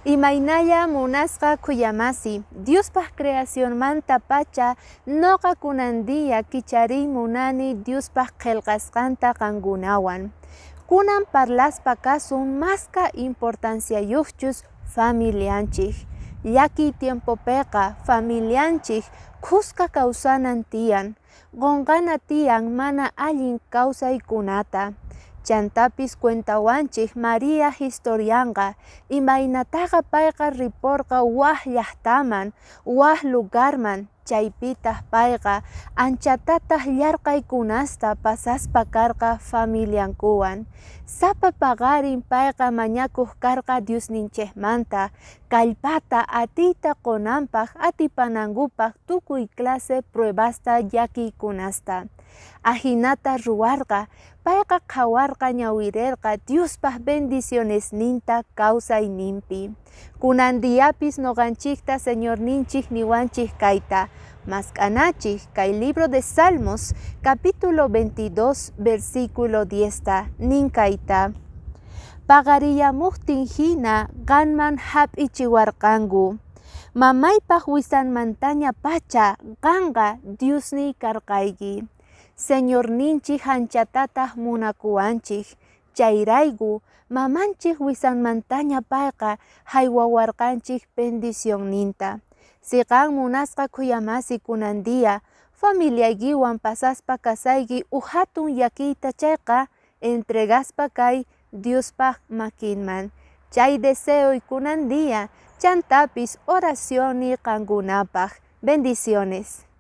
Imaynaya munasqa kuyamasi, Diospaq creación manta pacha noqa kunandiya kicharin munani Diospaq qillqasqanta qankunawan. Kunan parlaspa kasun masqa importancia yuqchus familianchik. Llaki tiempopiqa familianchik kusqa kawsanan tiyan, qunqana tiyan mana allin kawsaykunata. Chantapis cuentawanchik María historianqa imaynataqa payqa riporqa waq llaqtaman, waq lugarman, chaypitaq payqa anchatataq llarqaykunasta pasaspa karqa familiankuwan. Sapa paqarin payqa mañakuq karqa Diosninchikmanta kallpata atiyta qunanpaq atipanankupak tukuy clase pruebasta llakiykunasta. Ahinata ruwarqa payqa qhawarqa ñawirirqa Diospaq bendicionesninta kawsayninpi. Kunandiyapis noqanchikta Señorninchik niwanchik kayta mask'anachik kay libro de Salmos capítulo 22 versículo 10 nin kayta: paqariyamuqtin hina qanman hap'ichiwarqanku, mamaypaq wisanmantaña pacha qanqa Diosniy karqayki. Señorninchik anchatataq munakuwanchik, chayrayku mamanchik wisanmantaña payqa haywawarqanchik bendicionninta. Siqan munasqa kuyamasi kunandiya familiaykiwan pasaspa kasayki hatun llakiyta chayqa entregaspa kay Diospaq makinman. Chay deseo kunandiya chantapis oración qankunapaq. Bendiciones.